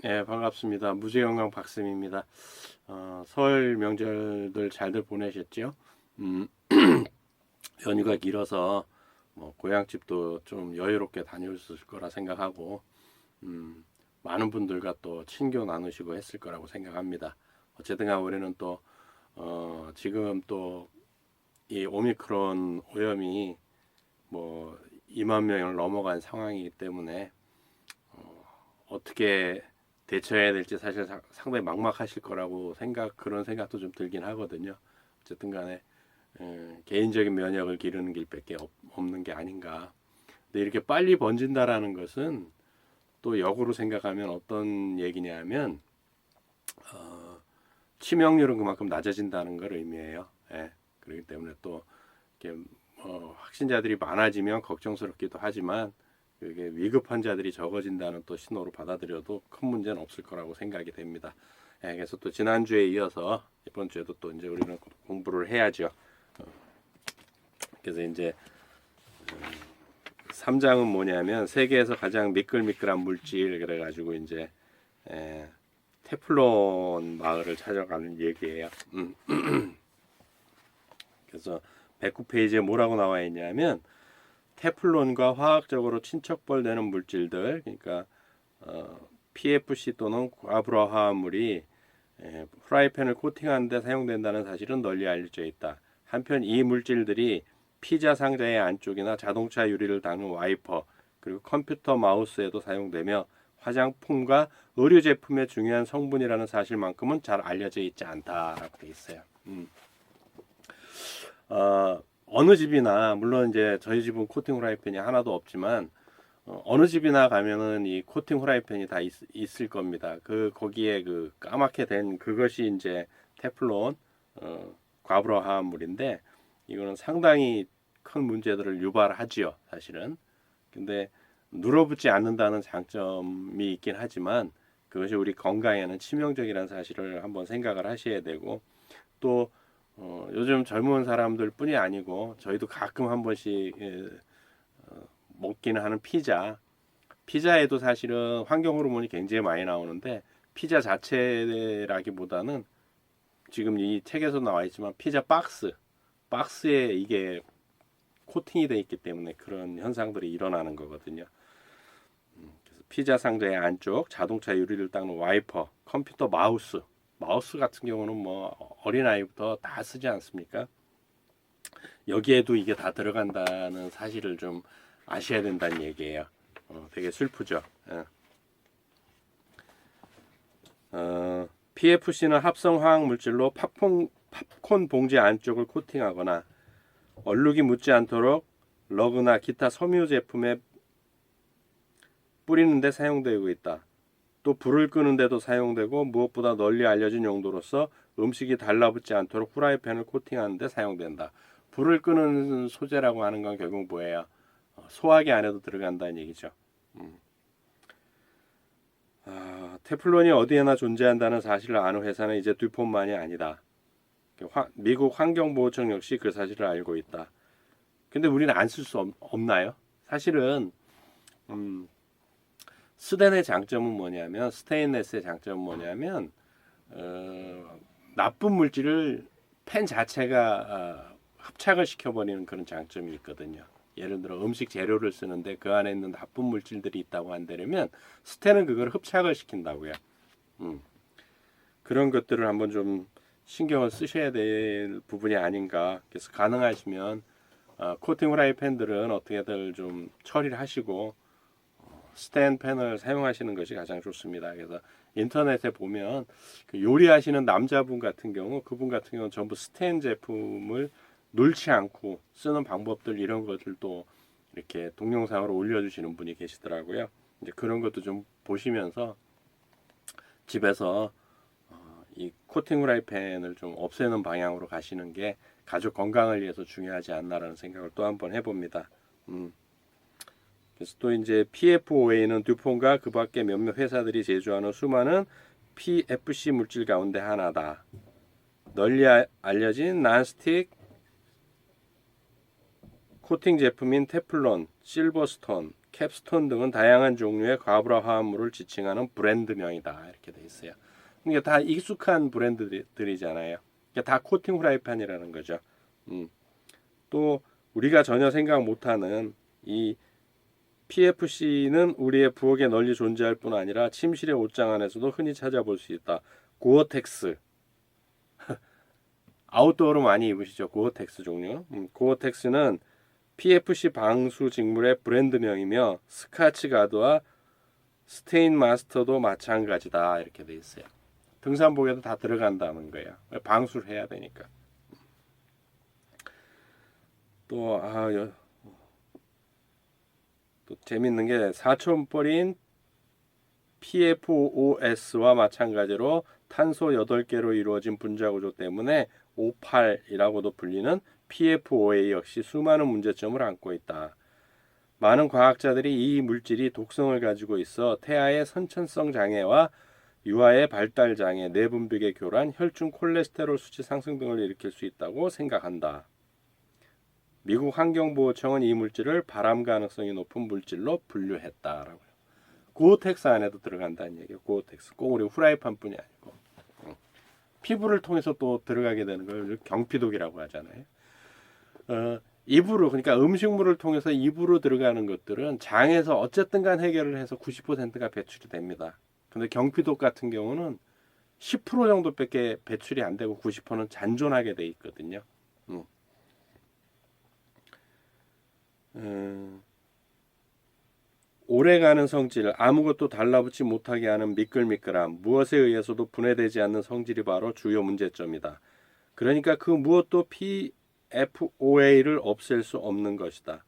네, 반갑습니다. 무지건강 박쌤입니다. 설 명절들 잘들 보내셨죠? 음, 연휴가 길어서 뭐 고향집도 좀 여유롭게 다녀오실 거라 생각하고 많은 분들과 또 친교 나누시고 했을 거라고 생각합니다. 어쨌든 간 우리는 또 지금 또 이 오미크론 오염이 뭐 2만 명을 넘어간 상황이기 때문에 어떻게 대처해야 될지 사실 상당히 막막하실 거라고 그런 생각도 좀 들긴 하거든요. 어쨌든 간에 개인적인 면역을 기르는 길밖에 없는 게 아닌가. 근데 이렇게 빨리 번진다라는 것은 또 역으로 생각하면 어떤 얘기냐면 치명률은 그만큼 낮아진다는 걸 의미해요. 예. 그렇기 때문에 또 이렇게 확진자들이 많아지면 걱정스럽기도 하지만 그게 위급 환자들이 적어진다는 또 신호로 받아들여도 큰 문제는 없을 거라고 생각이 됩니다. 예, 그래서 또 지난주에 이어서 이번 주에도 또 이제 우리는 공부를 해야죠. 그래서 이제 3장은 뭐냐면 세계에서 가장 미끌미끌한 물질 그래가지고 이제 테플론 마을을 찾아가는 얘기예요. 그래서 109페이지에 뭐라고 나와 있냐면 테플론과 화학적으로 친척벌되는 물질들, 그러니까 PFC 또는 과불화 화합물이 프라이팬을 코팅하는 데 사용된다는 사실은 널리 알려져 있다. 한편 이 물질들이 피자 상자의 안쪽이나 자동차 유리를 닦는 와이퍼, 그리고 컴퓨터 마우스에도 사용되며 화장품과 의류 제품의 중요한 성분이라는 사실만큼은 잘 알려져 있지 않다라고 되어 있어요. 어느 집이나 물론 이제 저희 집은 코팅 후라이팬이 하나도 없지만 어느 집이나 가면은 이 코팅 후라이팬이 다 있을 겁니다. 거기에 그 까맣게 된 그것이 이제 테플론 과불화 화합물인데 이거는 상당히 큰 문제들을 유발하지요, 사실은. 근데 눌어붙지 않는다는 장점이 있긴 하지만 그것이 우리 건강에는 치명적이라는 사실을 한번 생각을 하셔야 되고 또 요즘 젊은 사람들 뿐이 아니고 저희도 가끔 한 번씩 먹기는 하는 피자에도 사실은 환경 호르몬이 굉장히 많이 나오는데 피자 자체라기보다는 지금 이 책에서 나와 있지만 피자 박스에 이게 코팅이 돼 있기 때문에 그런 현상들이 일어나는 거거든요. 그래서 피자 상자의 안쪽, 자동차 유리를 닦는 와이퍼, 컴퓨터 마우스 같은 경우는 뭐 어린아이부터 다 쓰지 않습니까? 여기에도 이게 다 들어간다는 사실을 좀 아셔야 된다는 얘기예요. 되게 슬프죠. PFC는 합성 화학 물질로 팝콘 봉지 안쪽을 코팅하거나 얼룩이 묻지 않도록 러그나 기타 섬유 제품에 뿌리는 데 사용되고 있다. 또 불을 끄는 데도 사용되고 무엇보다 널리 알려진 용도로서 음식이 달라붙지 않도록 후라이팬을 코팅하는 데 사용된다. 불을 끄는 소재라고 하는 건 결국 뭐예요? 소화기 안에도 들어간다는 얘기죠. 테플론이 어디에나 존재한다는 사실을 아는 회사는 이제 듀폰만이 아니다. 미국 환경보호청 역시 그 사실을 알고 있다. 근데 우리는 안 쓸 수 없나요? 사실은 스텐의 장점은 뭐냐면 스테인레스의 장점은 뭐냐면 나쁜 물질을 펜 자체가 흡착을 시켜버리는 그런 장점이 있거든요. 예를 들어 음식 재료를 쓰는데 그 안에 있는 나쁜 물질들이 있다고 한다면 스텐은 그걸 흡착을 시킨다고요. 그런 것들을 한번 좀 신경을 쓰셔야 될 부분이 아닌가. 그래서 가능하시면 코팅 후라이팬들은 어떻게든 좀 처리를 하시고 스텐 팬을 사용하시는 것이 가장 좋습니다. 그래서 인터넷에 보면 그 요리하시는 남자분 같은 경우 그분 같은 경우는 전부 스텐 제품을 놓지 않고 쓰는 방법들 이런 것들도 이렇게 동영상으로 올려주시는 분이 계시더라고요. 이제 그런 것도 좀 보시면서 집에서 이 코팅 후라이팬을 좀 없애는 방향으로 가시는 게 가족 건강을 위해서 중요하지 않나라는 생각을 또 한번 해봅니다. 그래서 또 이제 PFOA는 듀폰과 그 밖에 몇몇 회사들이 제조하는 수많은 PFC 물질 가운데 하나다. 널리 알려진 난스틱 코팅 제품인 테플론, 실버스톤, 캡스톤 등은 다양한 종류의 과부하 화합물을 지칭하는 브랜드명이다. 이렇게 돼 있어요. 그러니까 다 익숙한 브랜드들이잖아요. 그러니까 다 코팅 후라이팬이라는 거죠. 또 우리가 전혀 생각 못하는 이 PFC는 우리의 부엌에 널리 존재할 뿐 아니라 침실의 옷장 안에서도 흔히 찾아볼 수 있다. 고어텍스. 아웃도어로 많이 입으시죠. 고어텍스 종류. 고어텍스는 PFC 방수 직물의 브랜드명이며 스카치 가드와 스테인 마스터도 마찬가지다. 이렇게 돼 있어요. 등산복에도 다 들어간다는 거예요. 방수를 해야 되니까. 또 또 재밌는 게 사촌뻘인 PFOS와 마찬가지로 탄소 8개로 이루어진 분자 구조 때문에 O8이라고도 불리는 PFOA 역시 수많은 문제점을 안고 있다. 많은 과학자들이 이 물질이 독성을 가지고 있어 태아의 선천성 장애와 유아의 발달 장애, 내분비계 교란, 혈중 콜레스테롤 수치 상승 등을 일으킬 수 있다고 생각한다. 미국 환경보호청은 이 물질을 발암 가능성이 높은 물질로 분류했다라고요. 고어텍스 안에도 들어간다는 얘기예요. 고어텍스. 꼭 우리 후라이팬뿐이 아니고 피부를 통해서 또 들어가게 되는 걸 경피독이라고 하잖아요. 입으로, 그러니까 음식물을 통해서 입으로 들어가는 것들은 장에서 어쨌든 간 해결을 해서 90%가 배출이 됩니다. 근데 경피독 같은 경우는 10% 정도밖에 배출이 안 되고 90%는 잔존하게 돼 있거든요. 오래가는 성질, 아무것도 달라붙지 못하게 하는 미끌미끌함, 무엇에 의해서도 분해되지 않는 성질이 바로 주요 문제점이다. 그러니까 그 무엇도 PFOA를 없앨 수 없는 것이다.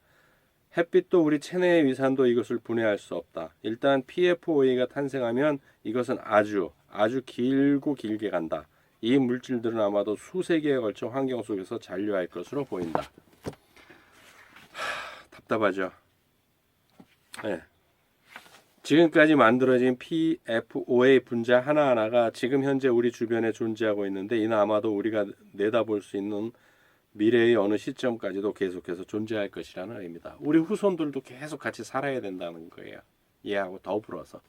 햇빛도 우리 체내의 위산도 이것을 분해할 수 없다. 일단 PFOA가 탄생하면 이것은 아주 길고 길게 간다. 이 물질들은 아마도 수세기에 걸쳐 환경 속에서 잔류할 것으로 보인다. 답답하죠. 네. 지금까지 만들어진 PFOA 분자 하나하나가 지금 현재 우리 주변에 존재하고 있는데 이는 아마도 우리가 내다볼 수 있는 미래의 어느 시점까지도 계속해서 존재할 것이라는 의미다. 우리 후손들도 계속 같이 살아야 된다는 거예요. 이해하고 더불어서.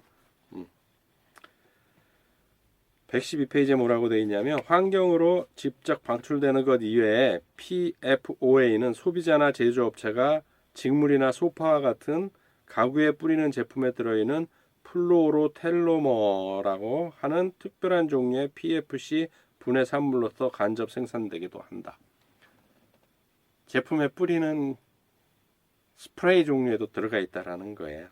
112페이지에 뭐라고 되어 있냐면 환경으로 직접 방출되는 것 이외에 PFOA는 소비자나 제조업체가 직물이나 소파와 같은 가구에 뿌리는 제품에 들어있는 플로로텔로머라고 하는 특별한 종류의 PFC 분해 산물로서 간접 생산되기도 한다. 제품에 뿌리는 스프레이 종류에도 들어가 있다라는 거예요.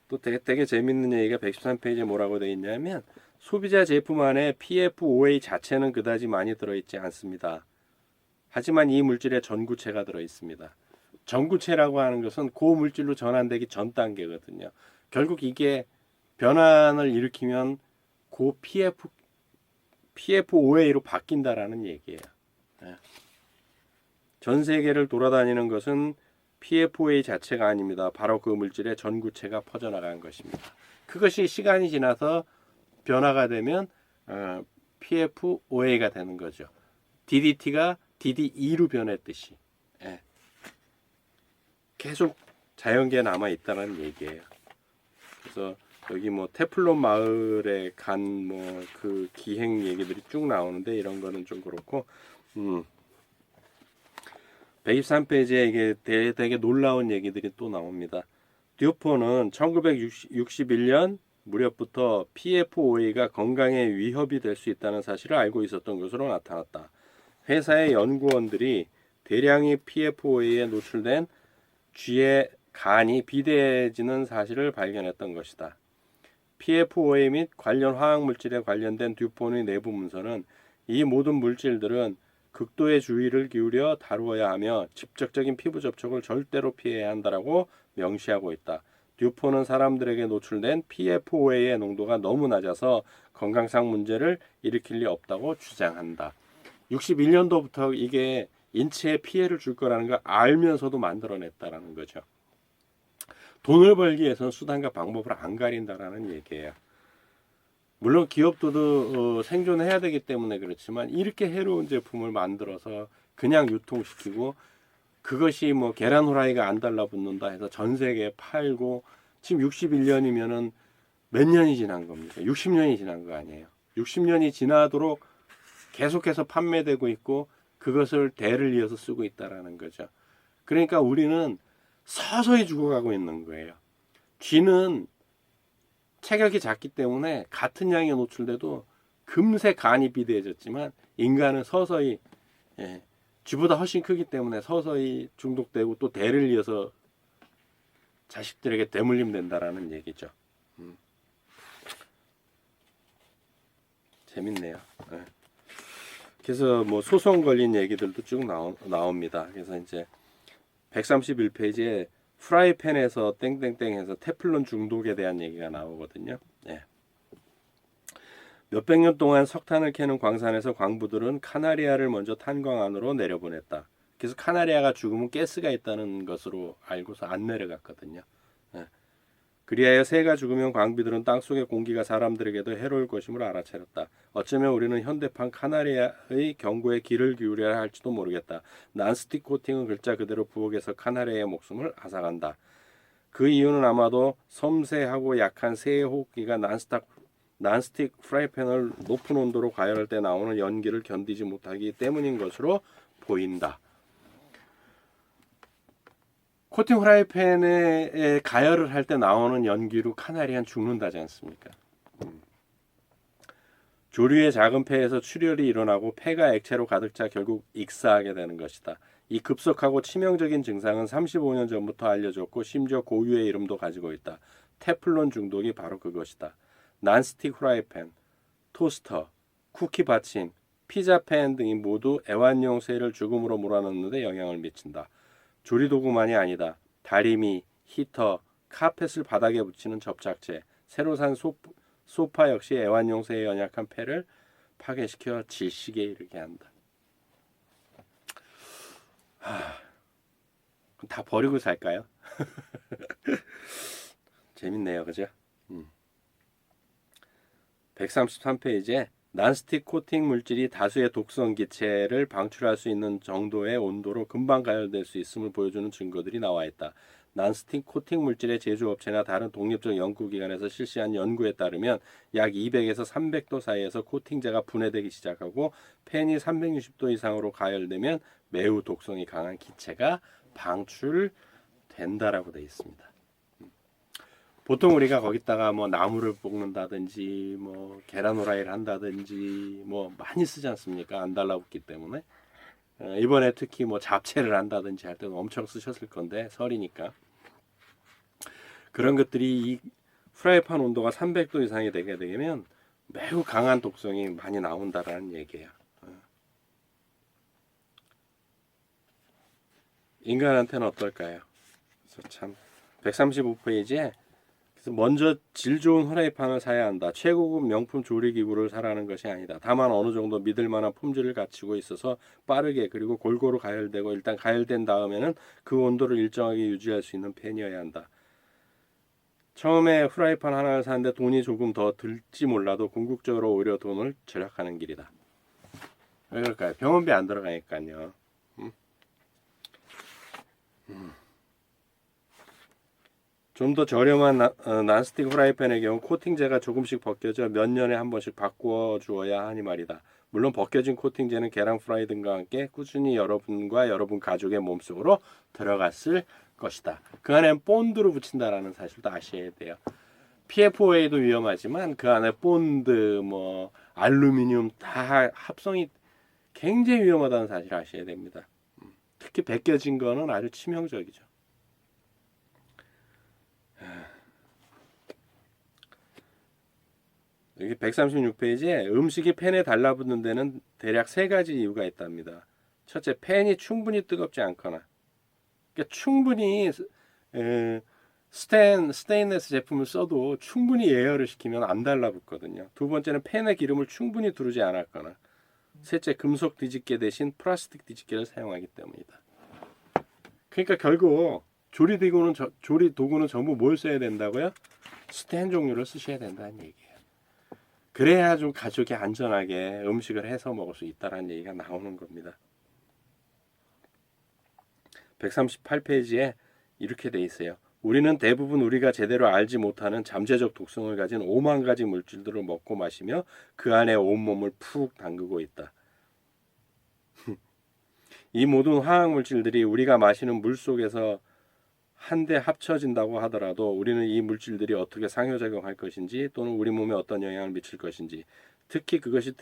또 되게 재밌는 얘기가 113페이지에 뭐라고 되어 있냐면 소비자 제품 안에 PFOA 자체는 그다지 많이 들어있지 않습니다. 하지만 이 물질에 전구체가 들어있습니다. 전구체라고 하는 것은 고물질로 전환되기 전 단계거든요. 결국 이게 변환을 일으키면 고 PFOA로 바뀐다라는 얘기예요. 전 세계를 돌아다니는 것은 PFOA 자체가 아닙니다. 바로 그 물질의 전구체가 퍼져나간 것입니다. 그것이 시간이 지나서 변화가 되면 PFOA가 되는 거죠. DDT가 DD2로 변했듯이. 계속 자연계에 남아 있다는 얘기예요. 그래서 여기 뭐 테플론 마을에 간 뭐 그 기행 얘기들이 쭉 나오는데 이런 거는 좀 그렇고 123페이지에 이게 되게 놀라운 얘기들이 또 나옵니다. 듀폰은 1961년 무렵부터 PFOA가 건강에 위협이 될 수 있다는 사실을 알고 있었던 것으로 나타났다. 회사의 연구원들이 대량의 PFOA에 노출된 쥐의 간이 비대해지는 사실을 발견했던 것이다. PFOA 및 관련 화학물질에 관련된 듀폰의 내부 문서는 이 모든 물질들은 극도의 주의를 기울여 다루어야 하며 직접적인 피부 접촉을 절대로 피해야 한다라고 명시하고 있다. 듀폰은 사람들에게 노출된 PFOA의 농도가 너무 낮아서 건강상 문제를 일으킬 리 없다고 주장한다. 61년도부터 이게 인체에 피해를 줄 거라는 걸 알면서도 만들어냈다라는 거죠. 돈을 벌기 위해서는 수단과 방법을 안 가린다라는 얘기예요. 물론 기업도 생존해야 되기 때문에 그렇지만 이렇게 해로운 제품을 만들어서 그냥 유통시키고 그것이 뭐 계란 후라이가 안 달라붙는다 해서 전 세계에 팔고 지금 61년이면은 몇 년이 지난 겁니까? 60년이 지난 거 아니에요. 60년이 지나도록 계속해서 판매되고 있고 그것을 대를 이어서 쓰고 있다라는 거죠. 그러니까 우리는 서서히 죽어가고 있는 거예요. 쥐는 체격이 작기 때문에 같은 양에 노출돼도 금세 간이 비대해졌지만 인간은 서서히 쥐보다 훨씬 크기 때문에 서서히 중독되고 또 대를 이어서 자식들에게 대물림 된다라는 얘기죠. 재밌네요. 그래서 뭐 소송 걸린 얘기들도 쭉 나옵니다. 그래서 이제 131페이지에 프라이팬에서 땡땡땡해서 테플론 중독에 대한 얘기가 나오거든요. 몇백 년 동안 석탄을 캐는 광산에서 광부들은 카나리아를 먼저 탄광 안으로 내려보냈다. 그래서 카나리아가 죽으면 가스가 있다는 것으로 알고서 안 내려갔거든요. 그리하여 새가 죽으면 광비들은 땅속의 공기가 사람들에게도 해로울 것임을 알아차렸다. 어쩌면 우리는 현대판 카나리아의 경고에 귀를 기울여야 할지도 모르겠다. 난스틱 코팅은 글자 그대로 부엌에서 카나리아의 목숨을 앗아간다. 그 이유는 아마도 섬세하고 약한 새의 호흡기가 난스틱 프라이팬을 높은 온도로 가열할 때 나오는 연기를 견디지 못하기 때문인 것으로 보인다. 코팅 프라이팬에 가열을 할 때 나오는 연기로 카나리아는 죽는다지 않습니까? 조류의 작은 폐에서 출혈이 일어나고 폐가 액체로 가득 차 결국 익사하게 되는 것이다. 이 급속하고 치명적인 증상은 35년 전부터 알려졌고 심지어 고유의 이름도 가지고 있다. 테플론 중독이 바로 그것이다. 난스틱 프라이팬, 토스터, 쿠키 받침, 피자팬 등이 모두 애완용 새를 죽음으로 몰아넣는 데 영향을 미친다. 조리도구만이 아니다. 다리미, 히터, 카펫을 바닥에 붙이는 접착제, 새로 산 소파 역시 애완용 새의 연약한 폐를 파괴시켜 질식에 이르게 한다. 다 버리고 살까요? 재밌네요, 그죠? 133페이지에 난스틱 코팅 물질이 다수의 독성 기체를 방출할 수 있는 정도의 온도로 금방 가열될 수 있음을 보여주는 증거들이 나와 있다. 난스틱 코팅 물질의 제조업체나 다른 독립적 연구기관에서 실시한 연구에 따르면 약 200에서 300도 사이에서 코팅제가 분해되기 시작하고 팬이 360도 이상으로 가열되면 매우 독성이 강한 기체가 방출된다라고 되어 있습니다. 보통 우리가 거기다가 뭐 나무를 볶는다든지 뭐 계란 후라이를 한다든지 뭐 많이 쓰지 않습니까? 안 달라붙기 때문에. 이번에 특히 뭐 잡채를 한다든지 할 때는 엄청 쓰셨을 건데 설이니까. 그런 것들이 이 프라이팬 온도가 300도 이상이 되게 되면 매우 강한 독성이 많이 나온다라는 얘기예요. 인간한테는 어떨까요? 그래서 참 135페이지에 그래서 먼저 질 좋은 후라이팬을 사야 한다. 최고급 명품 조리기구를 사라는 것이 아니다. 다만 어느 정도 믿을 만한 품질을 갖추고 있어서 빠르게 그리고 골고루 가열되고 일단 가열된 다음에는 그 온도를 일정하게 유지할 수 있는 팬이어야 한다. 처음에 후라이팬 하나를 사는데 돈이 조금 더 들지 몰라도 궁극적으로 오히려 돈을 절약하는 길이다. 왜 그럴까요? 병원비 안 들어가니까요. 좀 더 저렴한 난스틱 프라이팬의 경우 코팅제가 조금씩 벗겨져 몇 년에 한 번씩 바꾸어 주어야 하니 말이다. 물론 벗겨진 코팅제는 계란 프라이 등과 함께 꾸준히 여러분과 여러분 가족의 몸속으로 들어갔을 것이다. 그 안에 본드로 붙인다라는 사실도 아셔야 돼요. PFOA도 위험하지만 그 안에 본드, 뭐 알루미늄 다 합성이 굉장히 위험하다는 사실을 아셔야 됩니다. 특히 벗겨진 거는 아주 치명적이죠. 여기 136페이지에 음식이 팬에 달라붙는 데는 대략 세 가지 이유가 있답니다. 첫째, 팬이 충분히 뜨겁지 않거나, 그러니까 충분히 스테인레스 제품을 써도 충분히 예열을 시키면 안 달라붙거든요. 두 번째는 팬에 기름을 충분히 두르지 않았거나, 셋째, 금속 뒤집개 대신 플라스틱 뒤집개를 사용하기 때문이다. 그러니까 결국 조리 도구는 전부 뭘 써야 된다고요? 스텐 종류를 쓰셔야 된다는 얘기예요. 그래야 좀 가족이 안전하게 음식을 해서 먹을 수 있다는 얘기가 나오는 겁니다. 138페이지에 이렇게 돼 있어요. 우리는 대부분 우리가 제대로 알지 못하는 잠재적 독성을 가진 5만 가지 물질들을 먹고 마시며 그 안에 온몸을 푹 담그고 있다. 이 모든 화학 물질들이 우리가 마시는 물 속에서 한데 합쳐진다고 하더라도 우리는 이 물질들이 어떻게 상호작용할 것인지 또는 우리 몸에 어떤 영향을 미칠 것인지 특히 그것이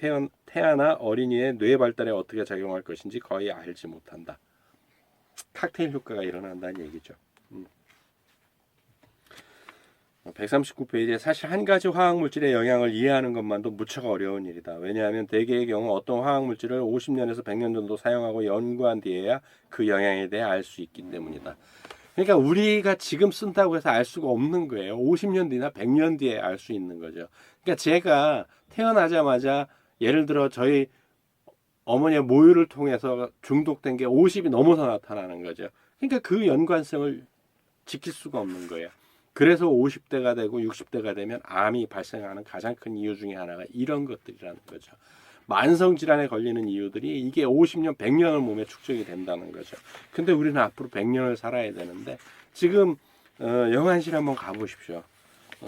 태아나 어린이의 뇌 발달에 어떻게 작용할 것인지 거의 알지 못한다. 칵테일 효과가 일어난다는 얘기죠. 139페이지에 사실 한 가지 화학물질의 영향을 이해하는 것만도 무척 어려운 일이다. 왜냐하면 대개의 경우 어떤 화학물질을 50년에서 100년 정도 사용하고 연구한 뒤에야 그 영향에 대해 알 수 있기 때문이다. 그러니까 우리가 지금 쓴다고 해서 알 수가 없는 거예요. 50년 뒤나 100년 뒤에 알 수 있는 거죠. 그러니까 제가 태어나자마자 예를 들어 저희 어머니의 모유를 통해서 중독된 게 50이 넘어서 나타나는 거죠. 그러니까 그 연관성을 지킬 수가 없는 거예요. 그래서 50대가 되고 60대가 되면 암이 발생하는 가장 큰 이유 중에 하나가 이런 것들이라는 거죠. 만성 질환에 걸리는 이유들이 이게 50년, 100년을 몸에 축적이 된다는 거죠. 근데 우리는 앞으로 100년을 살아야 되는데 지금 영안실 한번 가보십시오.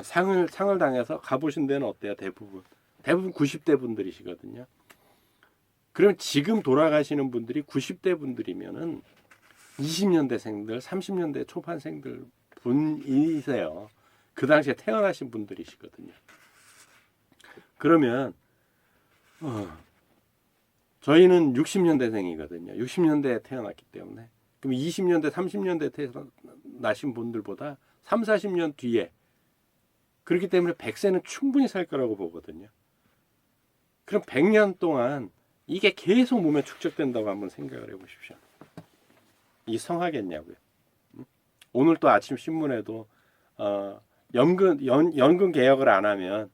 상을 당해서 가보신 데는 어때요? 대부분 90대 분들이시거든요. 그러면 지금 돌아가시는 분들이 90대 분들이면은 20년대생들, 30년대 초반생들 분이세요. 그 당시에 태어나신 분들이시거든요. 그러면 저희는 60년대생이거든요. 60년대에 태어났기 때문에. 그럼 20년대, 30년대 태어나신 분들보다 3, 40년 뒤에 그렇기 때문에 100세는 충분히 살 거라고 보거든요. 그럼 100년 동안 이게 계속 몸에 축적된다고 한번 생각을 해보십시오. 이성하겠냐고요. 오늘 또 아침 신문에도 연금 개혁을 안 하면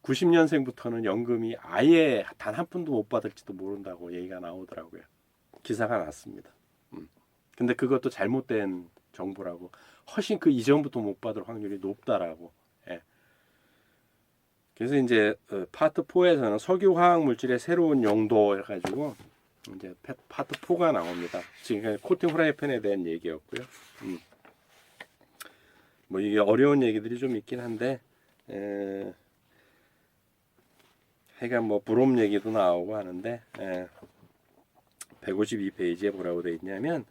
90년생부터는 연금이 아예 단 한 푼도 못 받을지도 모른다고 얘기가 나오더라고요. 기사가 났습니다. 근데 그것도 잘못된 정보라고. 훨씬 그 이전부터 못 받을 확률이 높다라고. 예. 그래서 이제 파트 4에서는 석유 화학 물질의 새로운 용도 해가지고 이제 파트 4가 나옵니다. 지금 코팅 후라이팬에 대한 얘기였고요. 뭐 이게 어려운 얘기들이 좀 있긴 한데, 하여간 뭐 브롬 얘기도 나오고 하는데, 152페이지에 뭐라고 되어 있냐면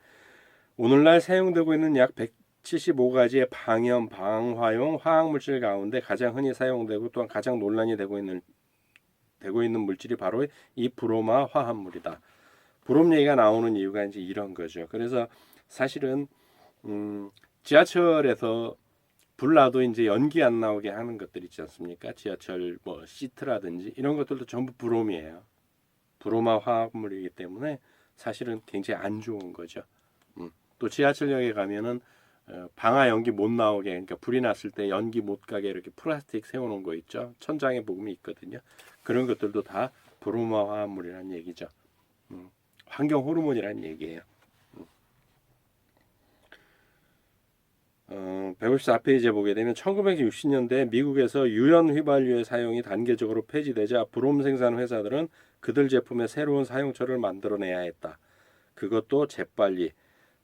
오늘날 사용되고 있는 약 175가지의 방염, 방화용 화학물질 가운데 가장 흔히 사용되고 또한 가장 논란이 되고 있는 물질이 바로 이 브로마 화합물이다. 브롬 얘기가 나오는 이유가 이제 이런 거죠. 그래서 사실은 지하철에서 불 나도 이제 연기 안 나오게 하는 것들 있지 않습니까? 지하철 뭐 시트라든지 이런 것들도 전부 브롬이에요. 브로마 화합물이기 때문에 사실은 굉장히 안 좋은 거죠. 또 지하철역에 가면은 방화 연기 못 나오게, 그러니까 불이 났을 때 연기 못 가게 이렇게 플라스틱 세워놓은 거 있죠. 천장에 보면 있거든요. 그런 것들도 다 브로마 화합물이라는 얘기죠. 환경 호르몬이라는 얘기예요. 154페이지에 보게 되면 1960년대 미국에서 유연 휘발유의 사용이 단계적으로 폐지되자 브롬 생산 회사들은 그들 제품의 새로운 사용처를 만들어내야 했다. 그것도 재빨리.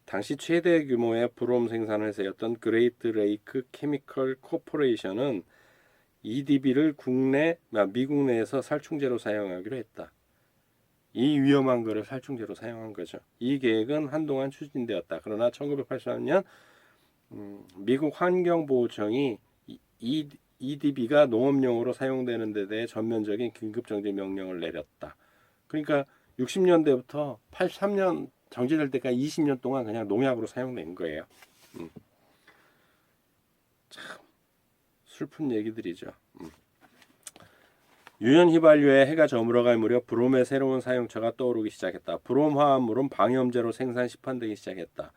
당시 최대 규모의 브롬 생산 회사였던 그레이트 레이크 케미컬 코퍼레이션은 EDB를 미국 내에서 살충제로 사용하기로 했다. 이 위험한 거를 살충제로 사용한 거죠. 이 계획은 한동안 추진되었다. 그러나 1983년 미국 환경보호청이 EDB가 농업용으로 사용되는 데 대해 전면적인 긴급정지 명령을 내렸다. 그러니까 60년대부터 83년 정지될 때까지 20년 동안 그냥 농약으로 사용된 거예요. 참 슬픈 얘기들이죠. 유연 휘발유에 해가 저물어갈 무렵 브롬의 새로운 사용처가 떠오르기 시작했다. 브롬 화합물은 방염제로 생산 시판되기 시작했다.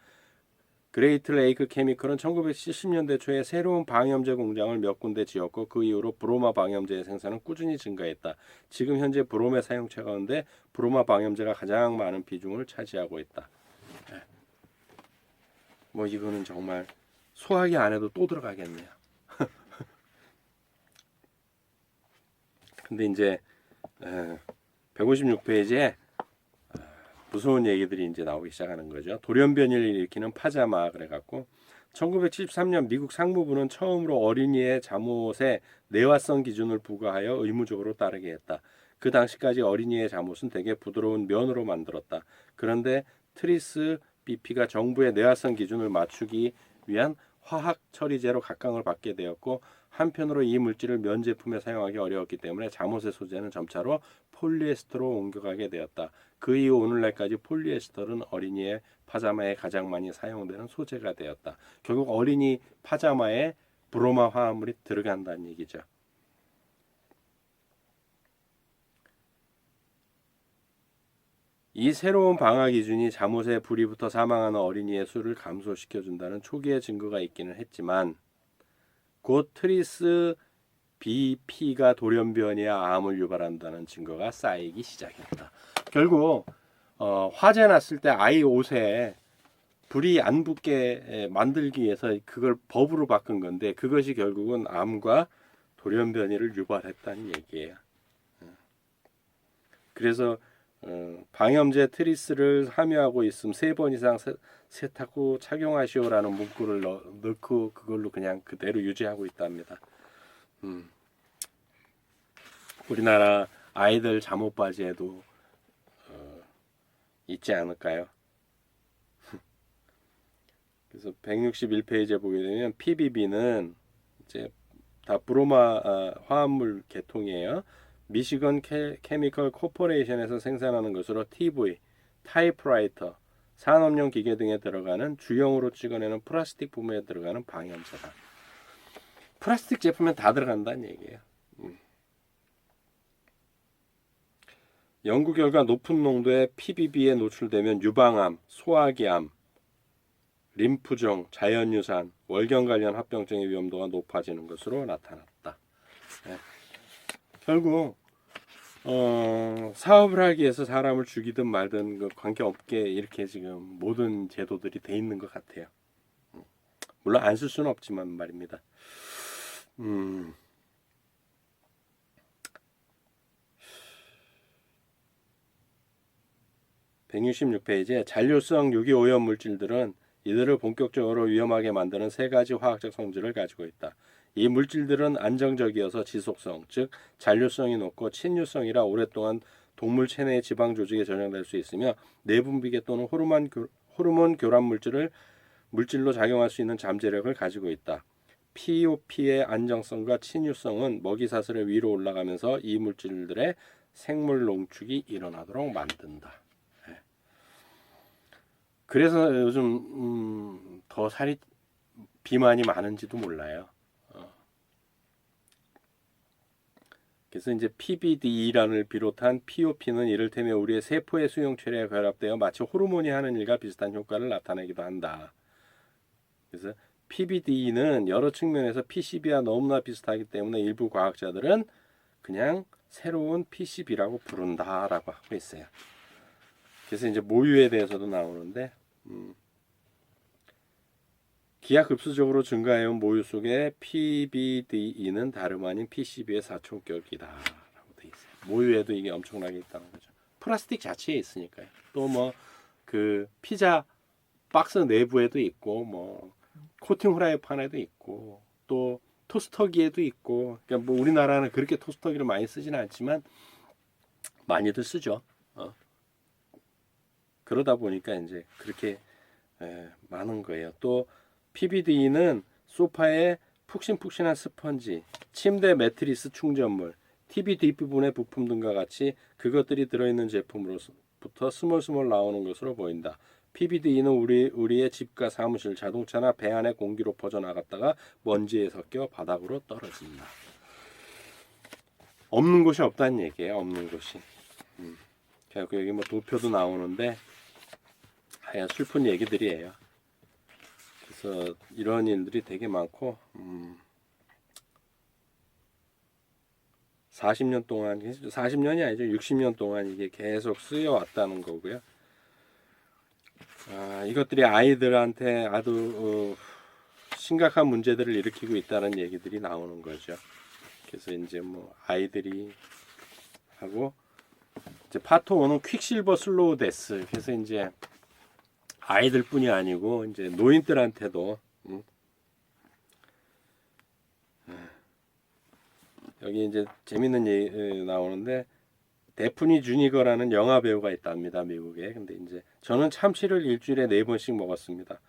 그레이트 레이크 케미컬은 1970년대 초에 새로운 방염제 공장을 몇 군데 지었고 그 이후로 브로마 방염제의 생산은 꾸준히 증가했다. 지금 현재 브롬의 사용처 가운데 브로마 방염제가 가장 많은 비중을 차지하고 있다. 뭐 이거는 정말 소화기 안 해도 또 들어가겠네요. 근데 이제 156페이지에 무서운 얘기들이 이제 나오기 시작하는 거죠. 돌연변이를 일으키는 파자마 그래갖고 1973년 미국 상무부는 처음으로 어린이의 잠옷에 내화성 기준을 부과하여 의무적으로 따르게 했다. 그 당시까지 어린이의 잠옷은 되게 부드러운 면으로 만들었다. 그런데 트리스 BP가 정부의 내화성 기준을 맞추기 위한 화학 처리제로 각광을 받게 되었고 한편으로 이 물질을 면 제품에 사용하기 어려웠기 때문에 잠옷의 소재는 점차로 폴리에스터로 옮겨가게 되었다. 그 이후 오늘날까지 폴리에스터는 어린이의 파자마에 가장 많이 사용되는 소재가 되었다. 결국 어린이 파자마에 브로마 화합물이 들어간다는 얘기죠. 이 새로운 방화 기준이 잠옷에 불이 붙어 사망하는 어린이의 수를 감소시켜준다는 초기의 증거가 있기는 했지만 곧 트리스 BP가 돌연변이와 암을 유발한다는 증거가 쌓이기 시작했다. 결국 화재 났을 때 아이 옷에 불이 안 붙게 만들기 위해서 그걸 법으로 바꾼 건데 그것이 결국은 암과 돌연변이를 유발했다는 얘기예요. 그래서 방염제 트리스를 함유하고 있음 3번 이상 세탁후 착용하시오라는 문구를 넣고 그걸로 그냥 그대로 유지하고 있답니다. 우리나라 아이들 잠옷 바지에도 있지 않을까요? 그래서 161페이지에 보게 되면 PBB는 이제 다 브로마 화합물 계통이에요. 미시건 케미컬 코퍼레이션에서 생산하는 것으로 TV, 타이프라이터, 산업용 기계 등에 들어가는 주용으로 찍어내는 플라스틱 부분에 들어가는 방염제다. 플라스틱 제품에 다 들어간다는 얘기예요. 연구 결과 높은 농도의 PBB에 노출되면 유방암, 소화기암, 림프종, 자연유산, 월경 관련 합병증의 위험도가 높아지는 것으로 나타났다. 네. 결국 사업을 하기 위해서 사람을 죽이든 말든 그 관계없게 이렇게 지금 모든 제도들이 돼 있는 것 같아요. 물론 안 쓸 수는 없지만 말입니다. 166페이지에 잔류성 유기오염 물질들은 이들을 본격적으로 위험하게 만드는 3가지 화학적 성질을 가지고 있다. 이 물질들은 안정적이어서 지속성, 즉 잔류성이 높고 친유성이라 오랫동안 동물 체내의 지방 조직에 전염될 수 있으며 내분비계 또는 호르몬 교란 물질로 작용할 수 있는 잠재력을 가지고 있다. POP의 안정성과 친유성은 먹이 사슬의 위로 올라가면서 이 물질들의 생물 농축이 일어나도록 만든다. 그래서 요즘 더 비만이 많은지도 몰라요. 그래서 이제 PBDE란을 비롯한 POP는 이를테면 우리의 세포의 수용 체례에 결합되어 마치 호르몬이 하는 일과 비슷한 효과를 나타내기도 한다. 그래서 PBDE는 여러 측면에서 PCB와 너무나 비슷하기 때문에 일부 과학자들은 그냥 새로운 PCB라고 부른다라고 하고 있어요. 그래서 이제 모유에 대해서도 나오는데 기하급수적으로 증가해온 모유 속에 PBDE는 다름 아닌 PCB의 사촌격이다라고 돼 있어요. 모유에도 이게 엄청나게 있다는 거죠. 플라스틱 자체에 있으니까요. 또 뭐 그 피자 박스 내부에도 있고 뭐 코팅 후라이팬에도 있고 또 토스터기에도 있고 그러니까 뭐 우리나라는 그렇게 토스터기를 많이 쓰지는 않지만 많이들 쓰죠. 그러다 보니까 이제 그렇게 많은 거예요. 또 PBD는 소파에 푹신푹신한 스펀지, 침대 매트리스 충전물, TV 뒷부분의 부품 등과 같이 그것들이 들어있는 제품으로부터 스멀스멀 나오는 것으로 보인다. PBD는 우리의 집과 사무실, 자동차나 배 안의 공기로 퍼져나갔다가 먼지에 섞여 바닥으로 떨어진다. 없는 곳이 없다는 얘기예요. 없는 곳이. 그래서 여기 뭐 도표도 나오는데 하여간 슬픈 얘기들이에요. 그래서 이런 일들이 되게 많고 40년 동안 40년이 아니죠. 60년 동안 이게 계속 쓰여왔다는 거고요. 이것들이 아이들한테 아주 심각한 문제들을 일으키고 있다는 얘기들이 나오는 거죠. 그래서 이제 뭐 아이들이 하고 이제 파트 1은 퀵실버 슬로우 데스. 그래서 이제 아이들뿐이 아니고 이제 노인들한테도 여기 이제 재밌는 얘기 나오는데 데프니 주니거라는 영화 배우가 있답니다, 미국에. 근데 이제 저는 참치를 일주일에 4번씩 먹었습니다.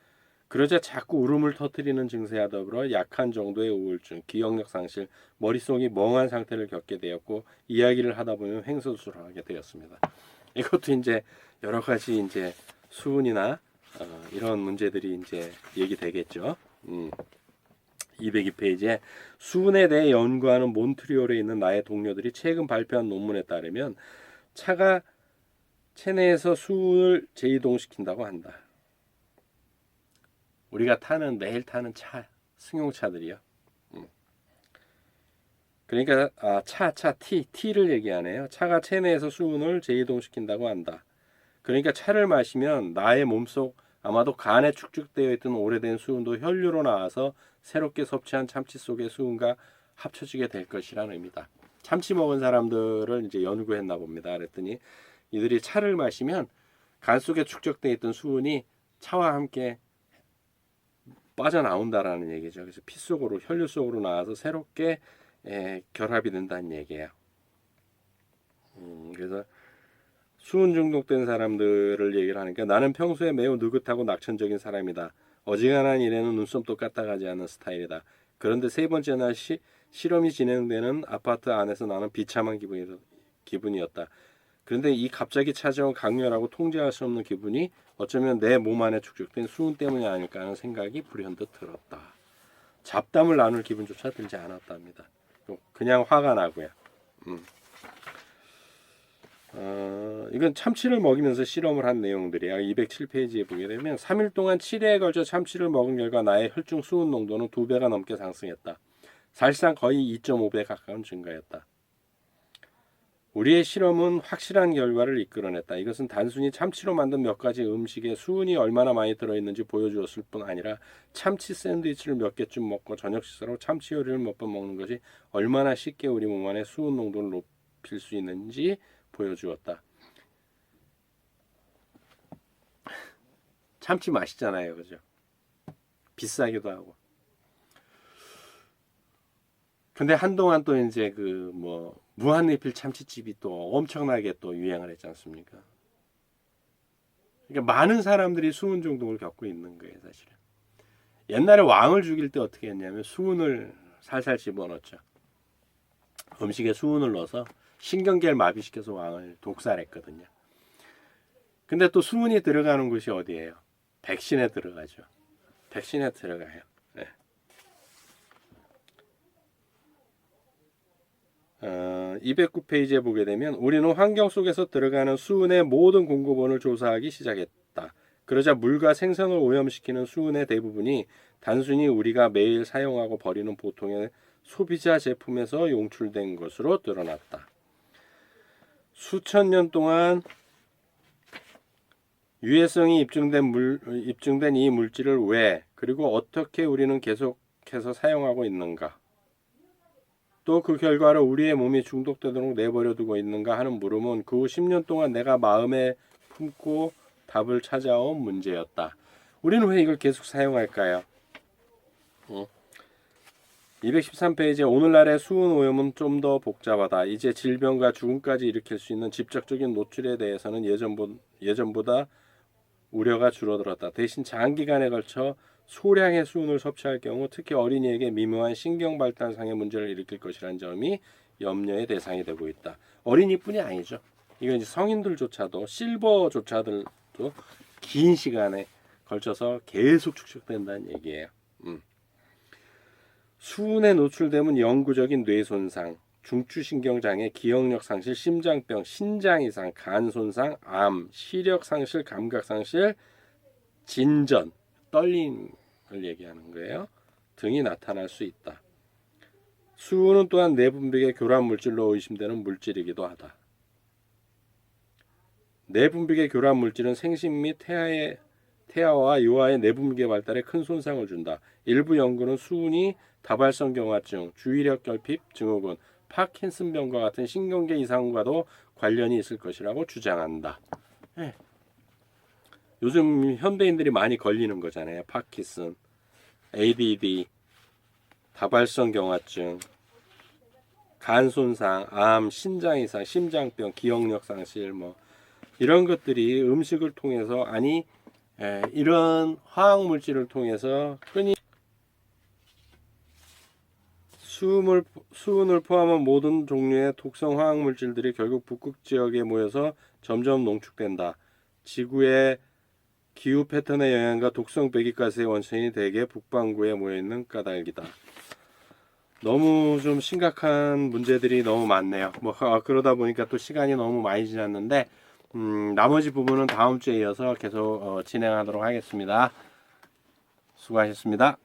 그러자 자꾸 울음을 터뜨리는 증세와 더불어 약한 정도의 우울증, 기억력 상실, 머릿속이 멍한 상태를 겪게 되었고 이야기를 하다 보면 횡설수설을 하게 되었습니다. 이것도 이제 여러 가지 이제 수은이나 이런 문제들이 이제 얘기되겠죠. 202페이지에 수은에 대해 연구하는 몬트리올에 있는 나의 동료들이 최근 발표한 논문에 따르면 차가 체내에서 수은을 재이동시킨다고 한다. 우리가 매일 타는 차, 승용차들이요. 그러니까 T를 얘기하네요. 차가 체내에서 수은을 재이동시킨다고 한다. 그러니까 차를 마시면 나의 몸속 아마도 간에 축적되어 있던 오래된 수은도 혈류로 나와서 새롭게 섭취한 참치 속의 수은과 합쳐지게 될 것이라는 의미다. 참치 먹은 사람들을 이제 연구했나 봅니다. 그랬더니 이들이 차를 마시면 간 속에 축적되어 있던 수은이 차와 함께 빠져나온다라는 얘기죠. 그래서 피 속으로 혈류 속으로 나와서 새롭게 결합이 된다는 얘기예요. 그래서 수은 중독된 사람들을 얘기를 하니까 나는 평소에 매우 느긋하고 낙천적인 사람이다. 어지간한 일에는 눈썹도 까딱하지 않는 스타일이다. 그런데 세 번째 날 실험이 진행되는 아파트 안에서 나는 비참한 기분이었다. 그런데 이 갑자기 찾아온 강렬하고 통제할 수 없는 기분이 어쩌면 내 몸 안에 축적된 수은 때문이 아닐까 하는 생각이 불현듯 들었다. 잡담을 나눌 기분조차 들지 않았답니다. 그냥 화가 나고요. 이건 참치를 먹이면서 실험을 한 내용들이야. 207페이지에 보게 되면 3일 동안 7회에 걸쳐 참치를 먹은 결과 나의 혈중 수은 농도는 2배가 넘게 상승했다. 사실상 거의 2.5배 가까운 증가였다. 우리의 실험은 확실한 결과를 이끌어냈다. 이것은 단순히 참치로 만든 몇 가지 음식에 수은이 얼마나 많이 들어있는지 보여주었을 뿐 아니라 참치 샌드위치를 몇 개쯤 먹고 저녁 식사로 참치 요리를 몇 번 먹는 것이 얼마나 쉽게 우리 몸 안에 수은 농도를 높일 수 있는지 보여주었다. 참치 맛있잖아요, 그죠? 비싸기도 하고. 근데 한동안 또 이제 무한리필 참치집이 또 엄청나게 또 유행을 했지 않습니까? 그러니까 많은 사람들이 수은 중독을 겪고 있는 거예요, 사실은. 옛날에 왕을 죽일 때 어떻게 했냐면 수은을 살살 집어넣었죠. 음식에 수은을 넣어서 신경계를 마비시켜서 왕을 독살했거든요. 근데 또 수은이 들어가는 곳이 어디예요? 백신에 들어가죠. 백신에 들어가요. 네. 209페이지에 보게 되면 우리는 환경 속에서 들어가는 수은의 모든 공급원을 조사하기 시작했다. 그러자 물과 생선을 오염시키는 수은의 대부분이 단순히 우리가 매일 사용하고 버리는 보통의 소비자 제품에서 용출된 것으로 드러났다. 수천 년 동안 유해성이 입증된 이 물질을 왜 그리고 어떻게 우리는 계속해서 사용하고 있는가? 또 그 결과로 우리의 몸이 중독되도록 내버려 두고 있는가 하는 물음은 그 후 10년 동안 내가 마음에 품고 답을 찾아온 문제였다. 우리는 왜 이걸 계속 사용할까요? 213페이지에 오늘날의 수은 오염은 좀 더 복잡하다. 이제 질병과 죽음까지 일으킬 수 있는 직접적인 노출에 대해서는 예전보다 우려가 줄어들었다. 대신 장기간에 걸쳐 소량의 수은을 섭취할 경우 특히 어린이에게 미묘한 신경발달상의 문제를 일으킬 것이라는 점이 염려의 대상이 되고 있다. 어린이뿐이 아니죠. 이건 이제 성인들조차도 실버조차도 긴 시간에 걸쳐서 계속 축적된다는 얘기예요. 수은에 노출되면 영구적인 뇌 손상, 중추신경장애, 기억력 상실, 심장병, 신장 이상, 간 손상, 암, 시력 상실, 감각 상실, 진전, 떨림을 얘기하는 거예요. 등이 나타날 수 있다. 수은은 또한 내분비계 교란 물질로 의심되는 물질이기도 하다. 내분비계 교란 물질은 생식 및 태아와 유아의 내분비계 발달에 큰 손상을 준다. 일부 연구는 수은이 다발성 경화증, 주의력 결핍 증후군, 파킨슨병과 같은 신경계 이상과도 관련이 있을 것이라고 주장한다. 예. 요즘 현대인들이 많이 걸리는 거잖아요. 파킨슨, ADD, 다발성 경화증, 간 손상, 암, 신장 이상, 심장병, 기억력 상실 뭐 이런 것들이 음식을 통해서 이런 화학 물질을 통해서 흔히 수은을 포함한 모든 종류의 독성 화학 물질들이 결국 북극 지역에 모여서 점점 농축된다. 지구의 기후 패턴의 영향과 독성 배기가스의 원천이 대개 북반구에 모여 있는 까닭이다. 너무 좀 심각한 문제들이 너무 많네요. 그러다 보니까 또 시간이 너무 많이 지났는데 나머지 부분은 다음 주에 이어서 계속 진행하도록 하겠습니다. 수고하셨습니다.